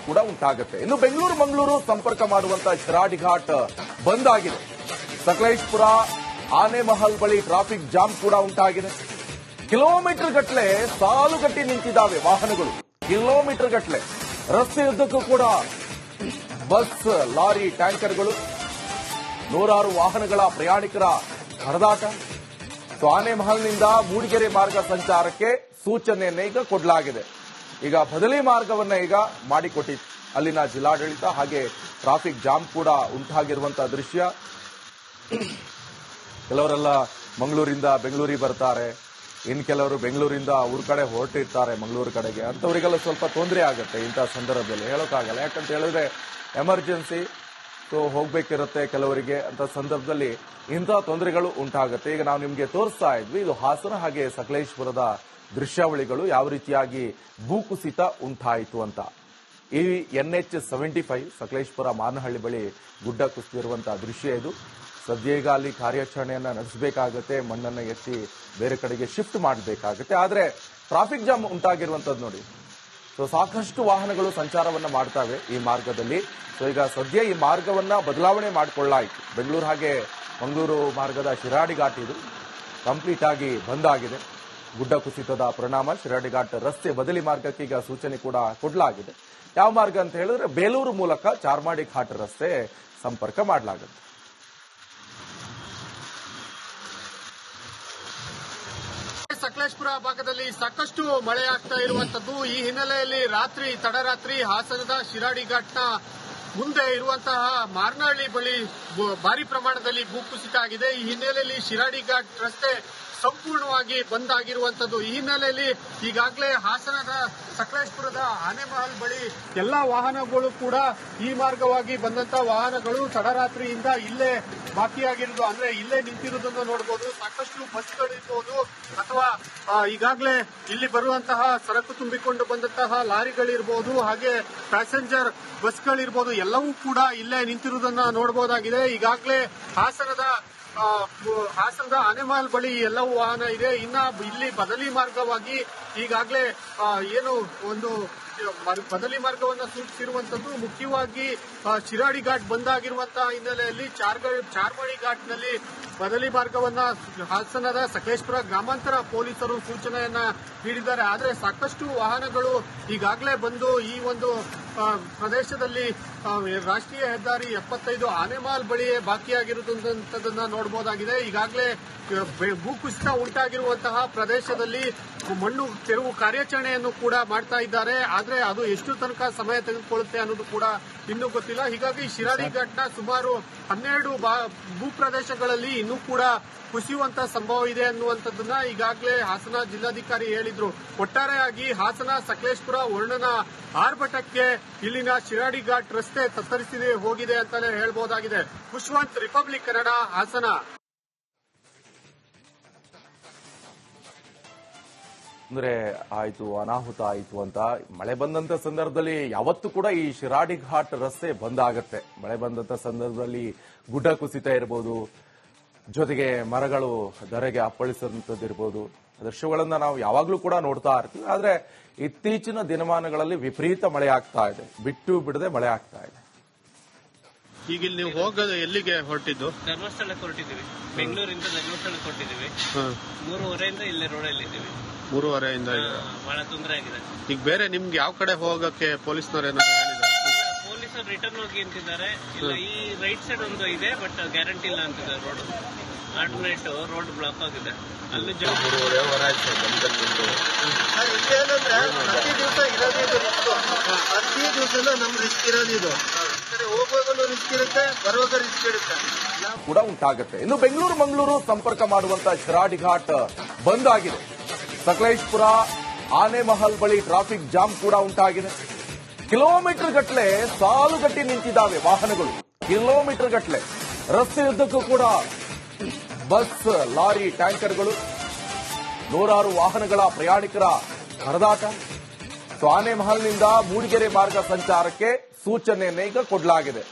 ಕೂಡ ಉಂಟಾಗುತ್ತೆ. ಇನ್ನು ಬೆಂಗಳೂರು ಮಂಗಳೂರು ಸಂಪರ್ಕ ಮಾಡುವಂತಹ ಶಿರಾಡಿ ಘಾಟ್ ಬಂದ್ ಆಗಿದೆ. ಸಕಲೇಶ್ಪುರ ಆನೆಮಹಲ್ ಬಳಿ ಟ್ರಾಫಿಕ್ ಜಾಮ್ ಕೂಡ ಉಂಟಾಗಿದೆ. ಕಿಲೋಮೀಟರ್ ಗಟ್ಟಲೆ ಸಾಲುಗಟ್ಟಿ ನಿಂತಿದ್ದಾವೆ ವಾಹನಗಳು. ಕಿಲೋಮೀಟರ್ ಗಟ್ಟಲೆ ರಸ್ತೆಯುದ್ದಕ್ಕೂ ಕೂಡ ಬಸ್, ಲಾರಿ, ಟ್ಯಾಂಕರ್ಗಳು, ನೂರಾರು ವಾಹನಗಳ ಪ್ರಯಾಣಿಕರ ಹರಿದಾಟ. ಆನೆಮಹಲ್ನಿಂದ ಮೂಡಿಗೆರೆ ಮಾರ್ಗ ಸಂಚಾರಕ್ಕೆ ಸೂಚನೆಯನ್ನ ಈಗ ಕೊಡಲಾಗಿದೆ. ಈಗ ಬದಲಿ ಮಾರ್ಗವನ್ನ ಈಗ ಮಾಡಿಕೊಟ್ಟಿತ್ತು ಅಲ್ಲಿನ ಜಿಲ್ಲಾಡಳಿತ. ಹಾಗೆ ಟ್ರಾಫಿಕ್ ಜಾಮ್ ಕೂಡ ಉಂಟಾಗಿರುವಂತಹ ದೃಶ್ಯ. ಕೆಲವರೆಲ್ಲ ಮಂಗಳೂರಿಂದ ಬೆಂಗಳೂರಿಗೆ ಬರ್ತಾರೆ, ಇನ್ನು ಕೆಲವರು ಬೆಂಗಳೂರಿಂದ ಊರ ಕಡೆ ಹೊರಟಿರ್ತಾರೆ ಮಂಗಳೂರು ಕಡೆಗೆ. ಅಂತವರಿಗೆಲ್ಲ ಸ್ವಲ್ಪ ತೊಂದರೆ ಆಗುತ್ತೆ ಇಂತಹ ಸಂದರ್ಭದಲ್ಲಿ, ಹೇಳೋಕ್ಕಾಗಲ್ಲ. ಯಾಕಂತ ಹೇಳಿದ್ರೆ ಎಮರ್ಜೆನ್ಸಿ ಹೋಗ್ಬೇಕಿರುತ್ತೆ ಕೆಲವರಿಗೆ. ಅಂತ ಸಂದರ್ಭದಲ್ಲಿ ಇಂತಹ ತೊಂದರೆಗಳು ಉಂಟಾಗುತ್ತೆ. ಈಗ ನಾವು ನಿಮಗೆ ತೋರಿಸ್ತಾ ಇದ್ವಿ, ಇದು ಹಾಸನ ಹಾಗೆ ಸಕಲೇಶ್ಪುರದ ದೃಶ್ಯಾವಳಿಗಳು, ಯಾವ ರೀತಿಯಾಗಿ ಭೂಕುಸಿತ ಉಂಟಾಯಿತು ಅಂತ. ಈ NH75 ಸಕಲೇಶ್ಪುರ ಮಾನಹಳ್ಳಿ ಬಳಿ ಗುಡ್ಡ ಕುಸಿದಿರುವಂತಹ ದೃಶ್ಯ ಇದು. ಸದ್ಯ ಈಗ ಅಲ್ಲಿ ಕಾರ್ಯಾಚರಣೆಯನ್ನ ನಡೆಸಬೇಕಾಗುತ್ತೆ, ಮಣ್ಣನ್ನ ಎತ್ತಿ ಬೇರೆ ಕಡೆಗೆ ಶಿಫ್ಟ್ ಮಾಡಬೇಕಾಗುತ್ತೆ. ಆದ್ರೆ ಟ್ರಾಫಿಕ್ ಜಾಮ್ ಉಂಟಾಗಿರುವಂತದ್ದು ನೋಡಿ. ಸಾಕಷ್ಟು ವಾಹನಗಳು ಸಂಚಾರವನ್ನ ಮಾಡ್ತವೆ ಈ ಮಾರ್ಗದಲ್ಲಿ. ಈಗ ಸದ್ಯ ಈ ಮಾರ್ಗವನ್ನ ಬದಲಾವಣೆ ಮಾಡಿಕೊಳ್ಳಾಯಿತು. ಬೆಂಗಳೂರು ಹಾಗೆ ಮಂಗಳೂರು ಮಾರ್ಗದ ಶಿರಾಡಿ ಘಾಟ್ ಇದು ಕಂಪ್ಲೀಟ್ ಆಗಿ ಬಂದ್ ಆಗಿದೆ. ಗುಡ್ಡ ಕುಸಿತದ ಪರಿಣಾಮ ಶಿರಾಡಿ ಘಾಟ್ ರಸ್ತೆ ಬದಲಿ ಮಾರ್ಗಕ್ಕೆ ಈಗ ಸೂಚನೆ ಕೂಡ ಕೊಡಲಾಗಿದೆ. ಯಾವ ಮಾರ್ಗ ಅಂತ ಹೇಳಿದ್ರೆ ಬೇಲೂರು ಮೂಲಕ ಚಾರ್ಮಾಡಿ ಘಾಟ್ ರಸ್ತೆ ಸಂಪರ್ಕ ಮಾಡಲಾಗುತ್ತೆ. ಸಕಲೇಶ್ಪುರ ಭಾಗದಲ್ಲಿ ಸಾಕಷ್ಟು ಮಳೆ ಆಗ್ತಾ ಇರುವಂತದ್ದು. ಈ ಹಿನ್ನೆಲೆಯಲ್ಲಿ ತಡರಾತ್ರಿ ಹಾಸನದ ಶಿರಾಡಿ ಘಾಟ್ನ ಮುಂದೆ ಇರುವಂತಹ ಮಾರ್ನಹಳ್ಳಿ ಬಳಿ ಭಾರಿ ಪ್ರಮಾಣದಲ್ಲಿ ಭೂಕುಸಿತ ಆಗಿದೆ. ಈ ಹಿನ್ನೆಲೆಯಲ್ಲಿ ಶಿರಾಡಿ ಘಾಟ್ ರಸ್ತೆ ಸಂಪೂರ್ಣವಾಗಿ ಬಂದ್ ಆಗಿರುವಂತದ್ದು. ಈ ಹಿನ್ನೆಲೆಯಲ್ಲಿ ಈಗಾಗಲೇ ಹಾಸನದ ಸಕಲೇಶ್ಪುರದ ಆನೆಮಹಲ್ ಬಳಿ ಎಲ್ಲಾ ವಾಹನಗಳು ಕೂಡ ಈ ಮಾರ್ಗವಾಗಿ ಬಂದಂತಹ ವಾಹನಗಳು ತಡರಾತ್ರಿಯಿಂದ ಇಲ್ಲೇ ಬಾಕಿಯಾಗಿರುವುದು, ಅಂದ್ರೆ ಇಲ್ಲೇ ನಿಂತಿರುವುದನ್ನು ನೋಡಬಹುದು. ಸಾಕಷ್ಟು ಬಸ್ಗಳಿರ್ಬೋದು ಅಥವಾ ಈಗಾಗಲೇ ಇಲ್ಲಿ ಬರುವಂತಹ ಸರಕು ತುಂಬಿಕೊಂಡು ಬಂದಂತಹ ಲಾರಿಗಳಿರ್ಬೋದು, ಹಾಗೆ ಪ್ಯಾಸೆಂಜರ್ ಬಸ್ಗಳಿರ್ಬೋದು, ಎಲ್ಲವೂ ಕೂಡ ಇಲ್ಲೇ ನಿಂತಿರುವುದನ್ನ ನೋಡಬಹುದಾಗಿದೆ. ಈಗಾಗಲೇ ಹಾಸನದ ಆನೆಮಹಲ್ ಬಳಿ ಎಲ್ಲವೂ ವಾಹನ ಇದೆ. ಇನ್ನ ಇಲ್ಲಿ ಬದಲಿ ಮಾರ್ಗವಾಗಿ ಈಗಾಗಲೇ ಏನು ಒಂದು ಬದಲಿ ಮಾರ್ಗವನ್ನು ಸೂಚಿಸಿರುವಂತದ್ದು. ಮುಖ್ಯವಾಗಿ ಶಿರಾಡಿ ಘಾಟ್ ಬಂದಾಗಿರುವಂತಹ ಹಿನ್ನೆಲೆಯಲ್ಲಿ ಚಾರ್ಮಾಡಿ ಘಾಟ್ನಲ್ಲಿ ಬದಲಿ ಮಾರ್ಗವನ್ನ ಹಾಸನದ ಸಕಲೇಶ್ಪುರ ಗ್ರಾಮಾಂತರ ಪೊಲೀಸರು ಸೂಚನೆಯನ್ನ ನೀಡಿದ್ದಾರೆ. ಆದರೆ ಸಾಕಷ್ಟು ವಾಹನಗಳು ಈಗಾಗಲೇ ಬಂದು ಈ ಒಂದು ಪ್ರದೇಶದಲ್ಲಿ ರಾಷ್ಟ್ರೀಯ ಹೆದ್ದಾರಿ 75 ಆನೆಮಹಲ್ ಬಳಿಯೇ ಬಾಕಿಯಾಗಿರುವಂತದನ್ನ ನೋಡಬಹುದಾಗಿದೆ. ಈಗಾಗಲೇ ಭೂಕುಸಿತ ಉಂಟಾಗಿರುವಂತಹ ಪ್ರದೇಶದಲ್ಲಿ ಮಣ್ಣು ತೆರವು ಕಾರ್ಯಾಚರಣೆಯನ್ನು ಕೂಡ ಮಾಡ್ತಾ ಇದ್ದಾರೆ. ಆದ್ರೆ ಅದು ಎಷ್ಟು ತನಕ ಸಮಯ ತೆಗೆದುಕೊಳ್ಳುತ್ತೆ ಅನ್ನೋದು ಕೂಡ ಇನ್ನೂ ಗೊತ್ತಿಲ್ಲ. ಹೀಗಾಗಿ ಶಿರಾಡಿ ಘಾಟ್ನ ಸುಮಾರು 12 ಭೂ ಪ್ರದೇಶಗಳಲ್ಲಿ ಇನ್ನೂ ಕೂಡ ಕುಸಿಯುವಂತಹ ಸಂಭವ ಇದೆ ಅನ್ನುವಂಥದ್ದನ್ನ ಈಗಾಗಲೇ ಹಾಸನ ಜಿಲ್ಲಾಧಿಕಾರಿ ಹೇಳಿದ್ರು. ಒಟ್ಟಾರೆಯಾಗಿ ಹಾಸನ ಸಕಲೇಶ್ಪುರ ವರ್ಣನ ಆರ್ಭಟಕ್ಕೆ ಇಲ್ಲಿನ ಶಿರಾಡಿ ಘಾಟ್ ರಸ್ತೆ ತತ್ತರಿಸಿ ಹೋಗಿದೆ ಅಂತಾನೆ ಹೇಳಬಹುದಾಗಿದೆ. ಖುಷ್ವಂತ್, ರಿಪಬ್ಲಿಕ್ ಕನ್ನಡ, ಹಾಸನ. ಅಂದ್ರೆ ಆಯ್ತು, ಅನಾಹುತ ಆಯ್ತು ಅಂತ ಮಳೆ ಬಂದಂತ ಸಂದರ್ಭದಲ್ಲಿ ಯಾವತ್ತೂ ಕೂಡ ಈ ಶಿರಾಡಿ ಘಾಟ್ ರಸ್ತೆ ಬಂದ್ ಆಗತ್ತೆ. ಮಳೆ ಬಂದಂತ ಸಂದರ್ಭದಲ್ಲಿ ಗುಡ್ಡ ಕುಸಿತ ಇರಬಹುದು, ಜೊತೆಗೆ ಮರಗಳು ಧರೆಗೆ ಅಪ್ಪಳಿಸುವಂತದ್ದಿರಬಹುದು. ದೃಶ್ಯಗಳನ್ನ ನಾವು ಯಾವಾಗ್ಲೂ ಕೂಡ ನೋಡ್ತಾ ಇರ್ತೀವಿ. ಆದ್ರೆ ಇತ್ತೀಚಿನ ದಿನಮಾನಗಳಲ್ಲಿ ವಿಪರೀತ ಮಳೆ ಆಗ್ತಾ ಇದೆ, ಬಿಟ್ಟು ಬಿಡದೆ ಮಳೆ ಆಗ್ತಾ ಇದೆ. ಈಗ ಇಲ್ಲಿ ನೀವು ಹೋಗೋದು ಎಲ್ಲಿಗೆ ಹೊರಟಿದ್ದು? ಧರ್ಮಸ್ಥಳಕ್ಕೆ ಹೊರಟಿದ್ದೀವಿ. ಬೆಂಗಳೂರಿಂದ ಧರ್ಮಸ್ಥಳಕ್ಕೆ ಹೊರಟಿದ್ದೀವಿ. 3:30 ಇಲ್ಲೇ ರೋಡಲ್ಲಿ ಇದ್ದೀವಿ. 3:30 ಬಹಳ ತೊಂದರೆ ಆಗಿದೆ. ಈಗ ಬೇರೆ ನಿಮ್ಗೆ ಯಾವ ಕಡೆ ಹೋಗಕ್ಕೆ ಪೊಲೀಸ್ನವ್ರು ಏನಾದ್ರು ಹೇಳಿದ್ದಾರೆ? ಪೊಲೀಸರು ರಿಟರ್ನ್ ಹೋಗಿ ಅಂತಿದ್ದಾರೆ. ಇಲ್ಲ, ಈ ರೈಟ್ ಸೈಡ್ ಒಂದು ಇದೆ, ಬಟ್ ಗ್ಯಾರಂಟಿ ಇಲ್ಲ ಅಂತಿದ್ದಾರೆ. ರೋಡ್ ಆಲ್ಟರ್ನೇಟ್ ರೋಡ್ ಬ್ಲಾಕ್ ಆಗಿದೆ. ಅಲ್ಲಿ ಪ್ರತಿ ದಿವಸ ನಮ್ ರಿಸ್ಕ್ ಇರೋದು. ಇದು ಹೋಗುವಾಗಲೂ ರಿಸ್ಕ್ ಇರುತ್ತೆ, ಬರುವಾಗ ರಿಸ್ಕ್ ಇರುತ್ತೆ ಕೂಡ ಉಂಟಾಗುತ್ತೆ. ಇನ್ನು ಬೆಂಗಳೂರು ಮಂಗಳೂರು ಸಂಪರ್ಕ ಮಾಡುವಂತಹ ಶಿರಾಡಿ ಘಾಟ್ ಬಂದ್ ಆಗಿದೆ. ಸಕಲೇಶ್ಪುರ ಆನೆಮಹಲ್ ಬಳಿ ಟ್ರಾಫಿಕ್ ಜಾಮ್ ಕೂಡ ಉಂಟಾಗಿದೆ. ಕಿಲೋಮೀಟರ್ ಗಟ್ಟಲೆ ಸಾಲುಗಟ್ಟಿ ನಿಂತಿದ್ದಾವೆ ವಾಹನಗಳು. ಕಿಲೋಮೀಟರ್ ಗಟ್ಟಲೆ ರಸ್ತೆಯುದ್ದಕ್ಕೂ ಕೂಡ ಬಸ್, ಲಾರಿ, ಟ್ಯಾಂಕರ್ಗಳು, ನೂರಾರು ವಾಹನಗಳ ಪ್ರಯಾಣಿಕರ ಹರಿದಾಟ. ಆನೆಮಹಲ್ನಿಂದ ಮೂಡಿಗೆರೆ ಮಾರ್ಗ ಸಂಚಾರಕ್ಕೆ ಸೂಚನೆಯನ್ನ ಈಗ ಕೊಡಲಾಗಿದೆ.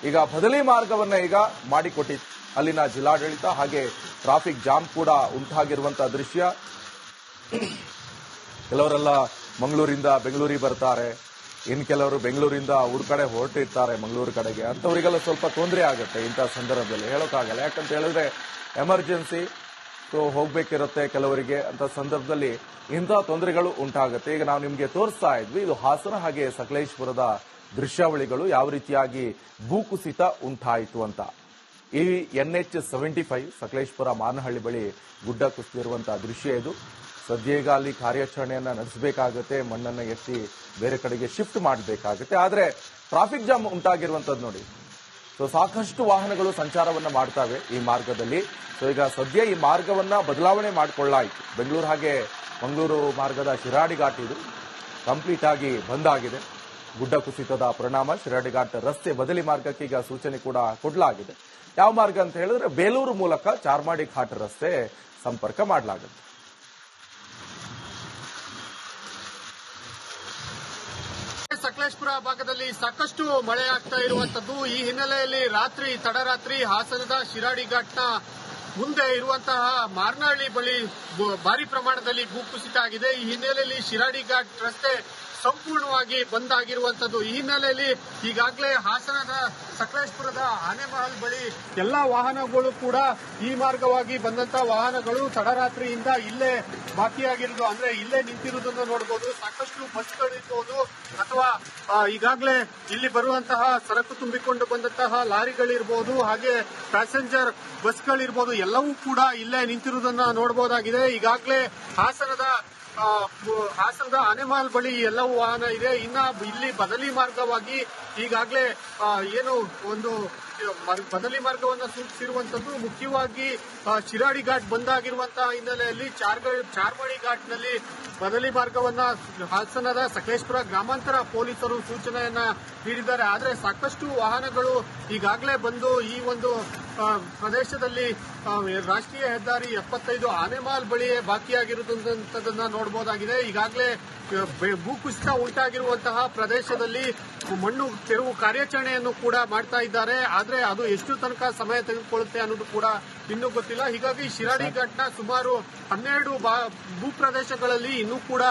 ಈಗ ಬದಲಿ ಮಾರ್ಗವನ್ನ ಈಗ ಮಾಡಿಕೊಟ್ಟಿತ್ತು ಅಲ್ಲಿನ ಜಿಲ್ಲಾಡಳಿತ. ಹಾಗೆ ಟ್ರಾಫಿಕ್ ಜಾಮ್ ಕೂಡ ಉಂಟಾಗಿರುವಂತಹ ದೃಶ್ಯ. ಕೆಲವರೆಲ್ಲ ಮಂಗಳೂರಿಂದ ಬೆಂಗಳೂರಿಗೆ ಬರ್ತಾರೆ, ಇನ್ನು ಕೆಲವರು ಬೆಂಗಳೂರಿಂದ ಊರ ಕಡೆ ಹೊರಟಿರ್ತಾರೆ ಮಂಗಳೂರು ಕಡೆಗೆ, ಅಂತವರಿಗೆಲ್ಲ ಸ್ವಲ್ಪ ತೊಂದರೆ ಆಗುತ್ತೆ ಇಂಥ ಸಂದರ್ಭದಲ್ಲಿ. ಹೇಳೋಕ್ಕಾಗಲ್ಲ, ಯಾಕಂತ ಹೇಳಿದ್ರೆ ಎಮರ್ಜೆನ್ಸಿ ಹೋಗ್ಬೇಕಿರುತ್ತೆ ಕೆಲವರಿಗೆ. ಅಂತ ಸಂದರ್ಭದಲ್ಲಿ ಇಂಥ ತೊಂದರೆಗಳು ಉಂಟಾಗುತ್ತೆ. ಈಗ ನಾವು ನಿಮಗೆ ತೋರಿಸ್ತಾ ಇದ್ವಿ, ಇದು ಹಾಸನ ಹಾಗೆ ಸಕಲೇಶಪುರದ ದೃಶ್ಯಾವಳಿಗಳು, ಯಾವ ರೀತಿಯಾಗಿ ಭೂಕುಸಿತ ಉಂಟಾಯಿತು ಅಂತ. ಈ NH75 ಸಕಲೇಶಪುರ ಮಾನಹಳ್ಳಿ ಬಳಿ ಗುಡ್ಡ ಕುಸಿದಿರುವಂತಹ ದೃಶ್ಯ ಇದು. ಸದ್ಯಗ ಅಲ್ಲಿ ಕಾರ್ಯಾಚರಣೆಯನ್ನ ನಡೆಸಬೇಕಾಗುತ್ತೆ, ಮಣ್ಣನ್ನ ಎತ್ತಿ ಬೇರೆ ಕಡೆಗೆ ಶಿಫ್ಟ್ ಮಾಡಬೇಕಾಗುತ್ತೆ. ಆದ್ರೆ ಟ್ರಾಫಿಕ್ ಜಾಮ್ ಉಂಟಾಗಿರುವಂತದ್ದು ನೋಡಿ. ಸಾಕಷ್ಟು ವಾಹನಗಳು ಸಂಚಾರವನ್ನ ಮಾಡ್ತವೆ ಈ ಮಾರ್ಗದಲ್ಲಿ. ಈಗ ಸದ್ಯ ಈ ಮಾರ್ಗವನ್ನ ಬದಲಾವಣೆ ಮಾಡಿಕೊಳ್ಳಾಯಿತು. ಬೆಂಗಳೂರು ಹಾಗೆ ಮಂಗಳೂರು ಮಾರ್ಗದ ಶಿರಾಡಿ ಘಾಟ್ ಇದು ಕಂಪ್ಲೀಟ್ ಆಗಿ ಬಂದ್ ಆಗಿದೆ. ಗುಡ್ಡ ಕುಸಿತದ ಪರಿಣಾಮ ಶಿರಾಡಿ ಘಾಟ್ ರಸ್ತೆ ಬದಲಿ ಮಾರ್ಗಕ್ಕೆ ಈಗ ಸೂಚನೆ ಕೂಡ ಕೊಡಲಾಗಿದೆ. ಯಾವ ಮಾರ್ಗ ಅಂತ ಹೇಳಿದ್ರೆ ಬೇಲೂರು ಮೂಲಕ ಚಾರ್ಮಾಡಿ ಘಾಟ್ ರಸ್ತೆ ಸಂಪರ್ಕ ಮಾಡಲಾಗುತ್ತೆ. ಸಕಲೇಶಪುರ ಭಾಗದಲ್ಲಿ ಸಾಕಷ್ಟು ಮಳೆ ಆಗ್ತಾ ಇರುವಂತದ್ದು. ಈ ಹಿನ್ನೆಲೆಯಲ್ಲಿ ತಡರಾತ್ರಿ ಹಾಸನದ ಶಿರಾಡಿ ಘಾಟ್ನ ಮುಂದೆ ಇರುವಂತಹ ಮಾರ್ನಹಳ್ಳಿ ಬಳಿ ಭಾರಿ ಪ್ರಮಾಣದಲ್ಲಿ ಭೂಕುಸಿತ ಆಗಿದೆ. ಈ ಹಿನ್ನೆಲೆಯಲ್ಲಿ ಶಿರಾಡಿ ಘಾಟ್ ರಸ್ತೆ ಸಂಪೂರ್ಣವಾಗಿ ಬಂದ್ ಆಗಿರುವಂತದ್ದು. ಈ ಹಿನ್ನೆಲೆಯಲ್ಲಿ ಈಗಾಗಲೇ ಹಾಸನದ ಸಕಲೇಶಪುರದ ಆನೆಮಹಲ್ ಬಳಿ ಎಲ್ಲಾ ವಾಹನಗಳು ಕೂಡ ಈ ಮಾರ್ಗವಾಗಿ ಬಂದಂತಹ ವಾಹನಗಳು ತಡರಾತ್ರಿಯಿಂದ ಇಲ್ಲೇ ಬಾಕಿಯಾಗಿರುವುದು, ಅಂದ್ರೆ ಇಲ್ಲೇ ನಿಂತಿರುವುದನ್ನು ನೋಡಬಹುದು. ಸಾಕಷ್ಟು ಬಸ್ಗಳಿರ್ಬೋದು ಅಥವಾ ಈಗಾಗಲೇ ಇಲ್ಲಿ ಬರುವಂತಹ ಸರಕು ತುಂಬಿಕೊಂಡು ಬಂದಂತಹ ಲಾರಿಗಳಿರ್ಬೋದು, ಹಾಗೆ ಪ್ಯಾಸೆಂಜರ್ ಬಸ್ಗಳಿರ್ಬೋದು, ಎಲ್ಲವೂ ಕೂಡ ಇಲ್ಲೇ ನಿಂತಿರುವುದನ್ನ ನೋಡಬಹುದಾಗಿದೆ. ಈಗಾಗಲೇ ಹಾಸನದ ಆನೆಮಹಲ್ ಬಳಿ ಎಲ್ಲವೂ ವಾಹನ ಇದೆ. ಇನ್ನ ಇಲ್ಲಿ ಬದಲಿ ಮಾರ್ಗವಾಗಿ ಈಗಾಗಲೇ ಏನು ಒಂದು ಬದಲಿ ಮಾರ್ಗವನ್ನು ಸೂಚಿಸಿರುವಂತದ್ದು, ಮುಖ್ಯವಾಗಿ ಶಿರಾಡಿ ಘಾಟ್ ಬಂದಾಗಿರುವಂತಹ ಹಿನ್ನೆಲೆಯಲ್ಲಿ ಚಾರ್ಮಾಡಿ ಘಾಟ್ನಲ್ಲಿ ಬದಲಿ ಮಾರ್ಗವನ್ನ ಹಾಸನದ ಸಕಲೇಶಪುರ ಗ್ರಾಮಾಂತರ ಪೊಲೀಸರು ಸೂಚನೆಯನ್ನ ನೀಡಿದ್ದಾರೆ. ಆದರೆ ಸಾಕಷ್ಟು ವಾಹನಗಳು ಈಗಾಗಲೇ ಬಂದು ಈ ಒಂದು ಪ್ರದೇಶದಲ್ಲಿ ರಾಷ್ಟ್ರೀಯ ಹೆದ್ದಾರಿ 75 ಆನೆಮಹಲ್ ಬಳಿಯೇ ಬಾಕಿಯಾಗಿರುವುದನ್ನ ನೋಡಬಹುದಾಗಿದೆ. ಈಗಾಗಲೇ ಭೂಕುಸಿತ ಉಂಟಾಗಿರುವಂತಹ ಪ್ರದೇಶದಲ್ಲಿ ಮಣ್ಣು ತೆರವು ಕಾರ್ಯಾಚರಣೆಯನ್ನು ಕೂಡ ಮಾಡ್ತಾ ಇದ್ದಾರೆ. ಆದ್ರೆ ಅದು ಎಷ್ಟು ತನಕ ಸಮಯ ತೆಗೆದುಕೊಳ್ಳುತ್ತೆ ಅನ್ನೋದು ಕೂಡ ಇನ್ನೂ ಗೊತ್ತಿಲ್ಲ. ಹೀಗಾಗಿ ಶಿರಾಡಿ ಘಾಟ್ನ ಸುಮಾರು 12 ಭೂಪ್ರದೇಶಗಳಲ್ಲಿ ಇನ್ನೂ ಕೂಡ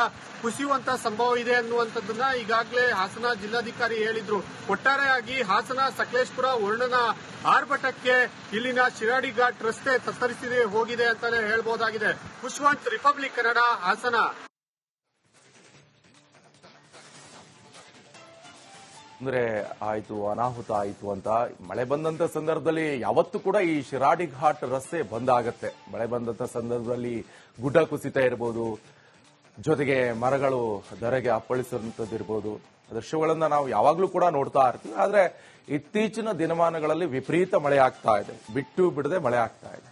ಕುಸಿಯುವಂತಹ ಸಂಭವ ಇದೆ ಅನ್ನುವಂಥದ್ದನ್ನ ಈಗಾಗಲೇ ಹಾಸನ ಜಿಲ್ಲಾಧಿಕಾರಿ ಹೇಳಿದ್ರು. ಒಟ್ಟಾರೆಯಾಗಿ ಹಾಸನ ಸಕಲೇಶಪುರ ವರ್ಣನ ಆರ್ಭಟಕ್ಕೆ ಇಲ್ಲಿನ ಶಿರಾಡಿ ಘಾಟ್ ರಸ್ತೆ ತತ್ತರಿಸಿ ಹೋಗಿದೆ ಅಂತಾನೆ ಹೇಳಬಹುದಾಗಿದೆ. ಪುಷ್ಪವಂತ್, ರಿಪಬ್ಲಿಕ್ ಕನ್ನಡ, ಹಾಸನ. ಅಂದ್ರೆ ಆಯ್ತು, ಅನಾಹುತ ಆಯ್ತು ಅಂತ ಮಳೆ ಬಂದಂತ ಸಂದರ್ಭದಲ್ಲಿ ಯಾವತ್ತೂ ಕೂಡ ಈ ಶಿರಾಡಿ ಘಾಟ್ ರಸ್ತೆ ಬಂದ್ ಆಗತ್ತೆ. ಮಳೆ ಬಂದಂತ ಸಂದರ್ಭದಲ್ಲಿ ಗುಡ್ಡ ಕುಸಿತ ಇರಬಹುದು, ಜೊತೆಗೆ ಮರಗಳು ಧರೆಗೆ ಅಪ್ಪಳಿಸುವಂತದ್ದಿರ್ಬೋದು, ದೃಶ್ಯಗಳನ್ನ ನಾವು ಯಾವಾಗ್ಲೂ ಕೂಡ ನೋಡ್ತಾ ಇರ್ತೀವಿ. ಆದ್ರೆ ಇತ್ತೀಚಿನ ದಿನಮಾನಗಳಲ್ಲಿ ವಿಪರೀತ ಮಳೆ ಆಗ್ತಾ ಇದೆ, ಬಿಟ್ಟು ಬಿಡದೆ ಮಳೆ ಆಗ್ತಾ ಇದೆ.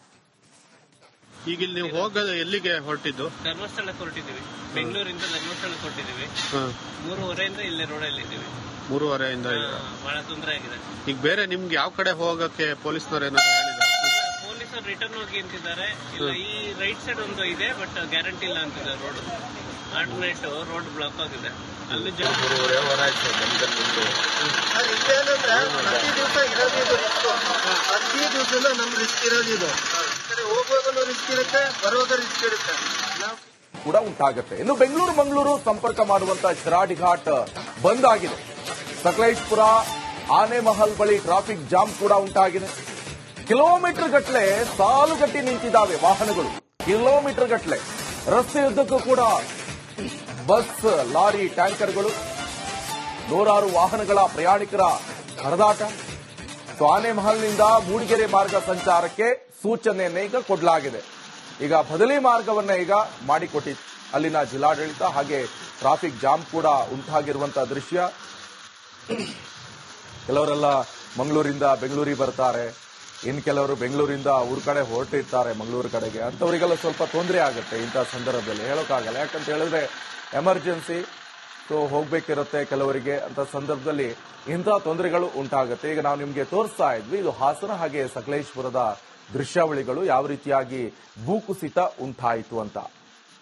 ಈಗ ಇಲ್ಲಿ ನೀವು ಹೋಗೋದು ಎಲ್ಲಿಗೆ ಹೊರಟಿದ್ದು? ಧರ್ಮಸ್ಥಳಕ್ಕೆ ಹೊರಟಿದ್ದೀವಿ. ಬೆಂಗಳೂರಿಂದ ಧರ್ಮಸ್ಥಳಕ್ಕೆ ಹೊರಟಿದ್ದೀವಿ. 3:30 ಇಲ್ಲೇ ರೋಡಲ್ಲಿ ಇದ್ದೀವಿ. 3:30 ಬಹಳ ತೊಂದರೆ ಆಗಿದೆ. ಈಗ ಬೇರೆ ನಿಮ್ಗೆ ಯಾವ ಕಡೆ ಹೋಗಕ್ಕೆ ಪೊಲೀಸ್ನವ್ರು ಏನಾದ್ರು ಹೇಳಿದ್ದಾರೆ? ಪೊಲೀಸರು ರಿಟರ್ನ್ ಹೋಗಿ ಅಂತಿದ್ದಾರೆ. ಇಲ್ಲ ಈ ರೈಟ್ ಸೈಡ್ ಒಂದು ಇದೆ, ಬಟ್ ಗ್ಯಾರಂಟಿ ಇಲ್ಲ ಅಂತಿದ್ದಾರೆ. ರೋಡ್ ಆಲ್ಟರ್ನೇಟ್ ರೋಡ್ ಬ್ಲಾಕ್ ಆಗಿದೆ. ಅಲ್ಲಿ ಪ್ರತಿ ದಿವಸ ನಮ್ ರಿಸ್ಕ್ ಇರೋದಿದು. ಹೋಗುವಾಗಲೂ ರಿಸ್ಕ್ ಇರುತ್ತೆ, ಬರುವಾಗ ರಿಸ್ಕ್ ಇರುತ್ತೆ ಕೂಡ ಉಂಟಾಗುತ್ತೆ. ಇನ್ನು ಬೆಂಗಳೂರು ಮಂಗಳೂರು ಸಂಪರ್ಕ ಮಾಡುವಂತಹ ಶಿರಾಡಿ ಘಾಟ್ ಬಂದ್ ಆಗಿದೆ. ಸಕಲೇಶಪುರ ಆನೆಮಹಲ್ ಬಳಿ ಟ್ರಾಫಿಕ್ ಜಾಮ್ ಕೂಡ ಉಂಟಾಗಿದೆ. ಕಿಲೋಮೀಟರ್ ಗಟ್ಟಲೆ ಸಾಲುಗಟ್ಟಿ ನಿಂತಿದ್ದಾವೆ ವಾಹನಗಳು. ಕಿಲೋಮೀಟರ್ ಗಟ್ಟಲೆ ರಸ್ತೆಯುದ್ದಕ್ಕೂ ಕೂಡ ಬಸ್, ಲಾರಿ, ಟ್ಯಾಂಕರ್ಗಳು, ನೂರಾರು ವಾಹನಗಳ ಪ್ರಯಾಣಿಕರ ಹರಿದಾಟ. ಆನೆಮಹಲ್ನಿಂದ ಮೂಡಿಗೆರೆ ಮಾರ್ಗ ಸಂಚಾರಕ್ಕೆ ಸೂಚನೆಯನ್ನೇ ಈಗ ಕೊಡಲಾಗಿದೆ. ಈಗ ಬದಲಿ ಮಾರ್ಗವನ್ನ ಈಗ ಮಾಡಿಕೊಟ್ಟಿತ್ತು ಅಲ್ಲಿನ ಜಿಲ್ಲಾಡಳಿತ. ಹಾಗೆ ಟ್ರಾಫಿಕ್ ಜಾಮ್ ಕೂಡ ಉಂಟಾಗಿರುವಂತಹ ದೃಶ್ಯ. ಕೆಲವರೆಲ್ಲ ಮಂಗಳೂರಿಂದ ಬೆಂಗಳೂರಿಗೆ ಬರ್ತಾರೆ, ಇನ್ನು ಕೆಲವರು ಬೆಂಗಳೂರಿಂದ ಊರ ಕಡೆ ಹೊರಟಿರ್ತಾರೆ ಮಂಗಳೂರು ಕಡೆಗೆ. ಅಂತವರಿಗೆಲ್ಲ ಸ್ವಲ್ಪ ತೊಂದರೆ ಆಗುತ್ತೆ ಇಂಥ ಸಂದರ್ಭದಲ್ಲಿ. ಹೇಳೋಕ್ಕಾಗಲ್ಲ, ಯಾಕಂತ ಹೇಳಿದ್ರೆ ಎಮರ್ಜೆನ್ಸಿ ಹೋಗ್ಬೇಕಿರುತ್ತೆ ಕೆಲವರಿಗೆ. ಅಂತ ಸಂದರ್ಭದಲ್ಲಿ ಇಂಥ ತೊಂದರೆಗಳು ಉಂಟಾಗುತ್ತೆ. ಈಗ ನಾವು ನಿಮಗೆ ತೋರಿಸ್ತಾ ಇದ್ವಿ, ಇದು ಹಾಸನ ಹಾಗೆ ಸಕಲೇಶಪುರದ ದೃಶ್ಯಾವಳಿಗಳು, ಯಾವ ರೀತಿಯಾಗಿ ಭೂಕುಸಿತ ಉಂಟಾಯಿತು ಅಂತ.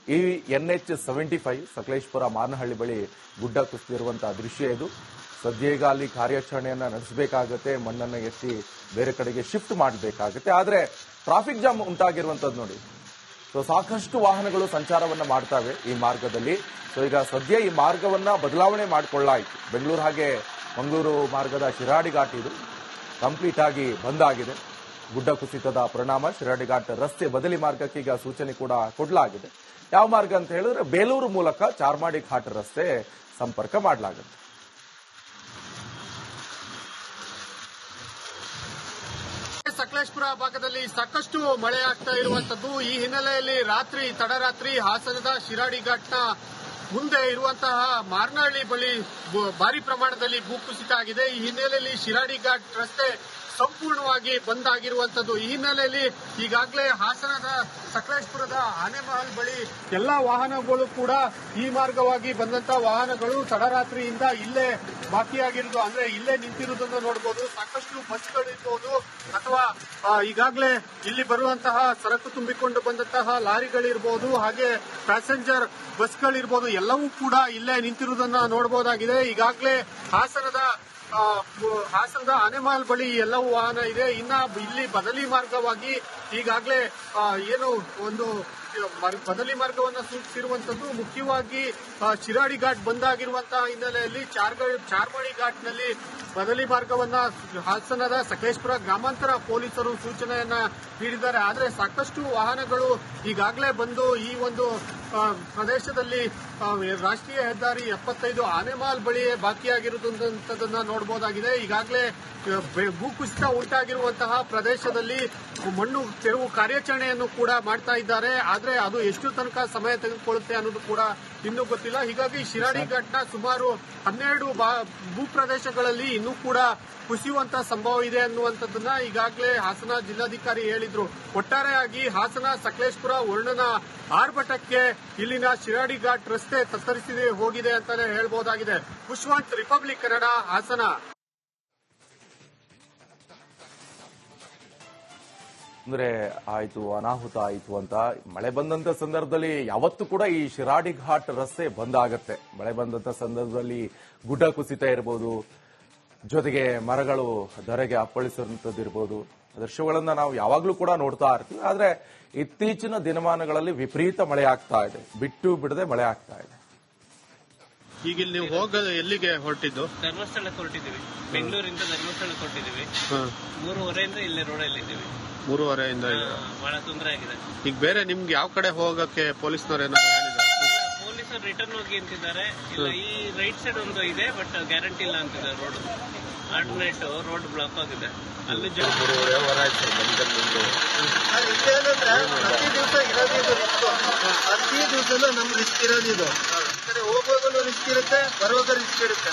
ಈ NH75 ಸಕಲೇಶಪುರ ಮಾನಹಳ್ಳಿ ಬಳಿ ಗುಡ್ಡ ಕುಸಿದಿರುವಂತಹ ದೃಶ್ಯ ಇದು. ಸದ್ಯಗ ಅಲ್ಲಿ ಕಾರ್ಯಾಚರಣೆಯನ್ನ ನಡೆಸಬೇಕಾಗುತ್ತೆ, ಮಣ್ಣನ್ನ ಎತ್ತಿ ಬೇರೆ ಕಡೆಗೆ ಶಿಫ್ಟ್ ಮಾಡಬೇಕಾಗುತ್ತೆ. ಆದ್ರೆ ಟ್ರಾಫಿಕ್ ಜಾಮ್ ಉಂಟಾಗಿರುವಂತದ್ದು ನೋಡಿ. ಸಾಕಷ್ಟು ವಾಹನಗಳು ಸಂಚಾರವನ್ನ ಮಾಡ್ತವೆ ಈ ಮಾರ್ಗದಲ್ಲಿ. ಸೊ ಈಗ ಸದ್ಯ ಈ ಮಾರ್ಗವನ್ನ ಬದಲಾವಣೆ ಮಾಡಿಕೊಳ್ಳಾಯಿತು. ಬೆಂಗಳೂರು ಹಾಗೆ ಮಂಗಳೂರು ಮಾರ್ಗದ ಶಿರಾಡಿ ಘಾಟ್ ಇದು ಕಂಪ್ಲೀಟ್ ಆಗಿ ಬಂದ್ ಆಗಿದೆ. ಗುಡ್ಡ ಕುಸಿತದ ಪರಿಣಾಮ ಶಿರಾಡಿ ಘಾಟ್ ರಸ್ತೆ ಬದಲಿ ಮಾರ್ಗಕ್ಕೆ ಈಗ ಸೂಚನೆ ಕೂಡ ಕೊಡಲಾಗಿದೆ. ಯಾವ ಮಾರ್ಗ ಅಂತ ಹೇಳಿದ್ರೆ ಬೇಲೂರು ಮೂಲಕ ಚಾರ್ಮಾಡಿ ಘಾಟ್ ರಸ್ತೆ ಸಂಪರ್ಕ ಮಾಡಲಾಗುತ್ತೆ. ಸಕಲೇಶಪುರ ಭಾಗದಲ್ಲಿ ಸಾಕಷ್ಟು ಮಳೆ ಆಗ್ತಾ ಇರುವಂತದ್ದು. ಈ ಹಿನ್ನೆಲೆಯಲ್ಲಿ ತಡರಾತ್ರಿ ಹಾಸನದ ಶಿರಾಡಿ ಘಾಟ್ನ ಮುಂದೆ ಇರುವಂತಹ ಮಾರ್ನಹಳ್ಳಿ ಬಳಿ ಭಾರಿ ಪ್ರಮಾಣದಲ್ಲಿ ಭೂಕುಸಿತ ಆಗಿದೆ. ಈ ಹಿನ್ನೆಲೆಯಲ್ಲಿ ಶಿರಾಡಿ ಘಾಟ್ ರಸ್ತೆ ಸಂಪೂರ್ಣವಾಗಿ ಬಂದ್ ಆಗಿರುವಂತದ್ದು. ಈ ಹಿನ್ನೆಲೆಯಲ್ಲಿ ಈಗಾಗಲೇ ಹಾಸನದ ಸಕಲೇಶಪುರದ ಆನೆಮಹಲ್ ಬಳಿ ಎಲ್ಲಾ ವಾಹನಗಳು ಕೂಡ ಈ ಮಾರ್ಗವಾಗಿ ಬಂದಂತಹ ವಾಹನಗಳು ತಡರಾತ್ರಿಯಿಂದ ಇಲ್ಲೇ ಬಾಕಿಯಾಗಿರುವುದು, ಅಂದ್ರೆ ಇಲ್ಲೇ ನಿಂತಿರುವುದನ್ನು ನೋಡಬಹುದು. ಸಾಕಷ್ಟು ಬಸ್ಗಳಿರ್ಬೋದು ಅಥವಾ ಈಗಾಗಲೇ ಇಲ್ಲಿ ಬರುವಂತಹ ಸರಕು ತುಂಬಿಕೊಂಡು ಬಂದಂತಹ ಲಾರಿಗಳಿರ್ಬೋದು, ಹಾಗೆ ಪ್ಯಾಸೆಂಜರ್ ಬಸ್ಗಳಿರ್ಬೋದು, ಎಲ್ಲವೂ ಕೂಡ ಇಲ್ಲೇ ನಿಂತಿರುವುದನ್ನ ನೋಡಬಹುದಾಗಿದೆ. ಈಗಾಗಲೇ ಹಾಸನದ ಆನೆಮಹಲ್ ಬಳಿ ಎಲ್ಲವೂ ವಾಹನ ಇದೆ. ಇನ್ನ ಇಲ್ಲಿ ಬದಲಿ ಮಾರ್ಗವಾಗಿ ಈಗಾಗಲೇ ಏನು ಒಂದು ಬದಲಿ ಮಾರ್ಗವನ್ನು ಸೂಚಿಸಿರುವಂತದ್ದು. ಮುಖ್ಯವಾಗಿ ಶಿರಾಡಿ ಘಾಟ್ ಬಂದಾಗಿರುವಂತಹ ಹಿನ್ನೆಲೆಯಲ್ಲಿ ಚಾರ್ಮಾಡಿ ಘಾಟ್ನಲ್ಲಿ ಬದಲಿ ಮಾರ್ಗವನ್ನ ಹಾಸನದ ಸಕಲೇಶಪುರ ಗ್ರಾಮಾಂತರ ಪೊಲೀಸರು ಸೂಚನೆಯನ್ನ ನೀಡಿದ್ದಾರೆ. ಆದರೆ ಸಾಕಷ್ಟು ವಾಹನಗಳು ಈಗಾಗಲೇ ಬಂದು ಈ ಒಂದು ಪ್ರದೇಶದಲ್ಲಿ ರಾಷ್ಟ್ರೀಯ ಹೆದ್ದಾರಿ 75 ಆನೆಮಹಲ್ ಬಳಿಯೇ ಬಾಕಿಯಾಗಿರುವುದಂತದನ್ನ ನೋಡಬಹುದಾಗಿದೆ. ಈಗಾಗಲೇ ಭೂಕುಸಿತ ಉಂಟಾಗಿರುವಂತಹ ಪ್ರದೇಶದಲ್ಲಿ ಮಣ್ಣು ತೆರವು ಕಾರ್ಯಾಚರಣೆಯನ್ನು ಕೂಡ ಮಾಡ್ತಾ ಇದ್ದಾರೆ. ಆದರೆ ಅದು ಎಷ್ಟು ತನಕ ಸಮಯ ತೆಗೆದುಕೊಳ್ಳುತ್ತೆ ಅನ್ನೋದು ಕೂಡ ಇನ್ನೂ ಗೊತ್ತಿಲ್ಲ. ಹೀಗಾಗಿ ಶಿರಾಡಿ ಘಾಟ್ನ ಸುಮಾರು 12 ಭೂಪ್ರದೇಶಗಳಲ್ಲಿ ಇನ್ನೂ ಕೂಡ ಕುಸಿಯುವಂತಹ ಸಂಭವ ಇದೆ ಅನ್ನುವಂಥದ್ದನ್ನ ಈಗಾಗಲೇ ಹಾಸನ ಜಿಲ್ಲಾಧಿಕಾರಿ ಹೇಳಿದ್ರು. ಒಟ್ಟಾರೆಯಾಗಿ ಹಾಸನ ಸಕಲೇಶಪುರ ವರ್ಣನ ಆರ್ಭಟಕ್ಕೆ ಇಲ್ಲಿನ ಶಿರಾಡಿ ಘಾಟ್ ರಸ್ತೆ ತತ್ತರಿಸಿ ಹೋಗಿದೆ ಅಂತಾನೆ ಹೇಳಬಹುದಾಗಿದೆ. ಪುಷ್ಪವಂತ್, ರಿಪಬ್ಲಿಕ್ ಕನ್ನಡ, ಹಾಸನ. ಅಂದ್ರೆ ಆಯ್ತು, ಅನಾಹುತ ಆಯ್ತು ಅಂತ ಮಳೆ ಬಂದಂತ ಸಂದರ್ಭದಲ್ಲಿ ಯಾವತ್ತೂ ಕೂಡ ಈ ಶಿರಾಡಿ ಘಾಟ್ ರಸ್ತೆ ಬಂದ್ ಆಗತ್ತೆ. ಮಳೆ ಬಂದಂತ ಸಂದರ್ಭದಲ್ಲಿ ಗುಡ್ಡ ಕುಸಿತ ಇರಬಹುದು, ಜೊತೆಗೆ ಮರಗಳು ಧರೆಗೆ ಅಪ್ಪಳಿಸುವಂತದ್ದಿರ್ಬೋದು, ದೃಶ್ಯಗಳನ್ನ ನಾವು ಯಾವಾಗ್ಲೂ ಕೂಡ ನೋಡ್ತಾ ಇರ್ತೀವಿ. ಆದ್ರೆ ಇತ್ತೀಚಿನ ದಿನಮಾನಗಳಲ್ಲಿ ವಿಪರೀತ ಮಳೆ ಆಗ್ತಾ ಇದೆ, ಬಿಟ್ಟು ಬಿಡದೆ ಮಳೆ ಆಗ್ತಾ ಇದೆ. ಈಗ ನೀವು ಹೋಗೋದು ಎಲ್ಲಿಗೆ ಹೊರಟಿದ್ದು? ಧರ್ಮಸ್ಥಳಕ್ಕೆ ಹೊರಟಿದ್ದೀವಿ. ಬೆಂಗಳೂರಿಂದ ಧರ್ಮಸ್ಥಳಕ್ಕೆ ಹೊರಟಿದ್ದೀವಿ. 3:30 ಇಲ್ಲೇ ರೋಡಲ್ಲಿ ಇದ್ದೀವಿ. 3:30 ಬಹಳ ತೊಂದರೆ ಆಗಿದೆ. ಈಗ ಬೇರೆ ನಿಮ್ಗೆ ಯಾವ ಕಡೆ ಹೋಗಕ್ಕೆ ಪೊಲೀಸ್ನವ್ರು ಏನಾದ್ರು ಹೇಳಿದ್ದಾರೆ? ಪೊಲೀಸರು ರಿಟರ್ನ್ ಹೋಗಿ ಅಂತಿದ್ದಾರೆ. ಇಲ್ಲ ಈ ರೈಟ್ ಸೈಡ್ ಒಂದು ಇದೆ, ಬಟ್ ಗ್ಯಾರಂಟಿ ಇಲ್ಲ ಅಂತಿದ್ದಾರೆ. ಆಲ್ಟರ್ನೇಟ್ ರೋಡ್ ಬ್ಲಾಕ್ ಆಗಿದೆ. ಅಲ್ಲಿ ಪ್ರತಿ ದಿವಸ ಇರೋದಿದು ಪ್ರತಿ ದಿವಸನೂ ನಮ್ ರಿಸ್ಕ್ ಇರೋದಿದು. ಹೋಗುವಾಗಲೂ ರಿಸ್ಕ್ ಇರುತ್ತೆ, ಬರುವಾಗ ರಿಸ್ಕ್ ಇರುತ್ತೆ.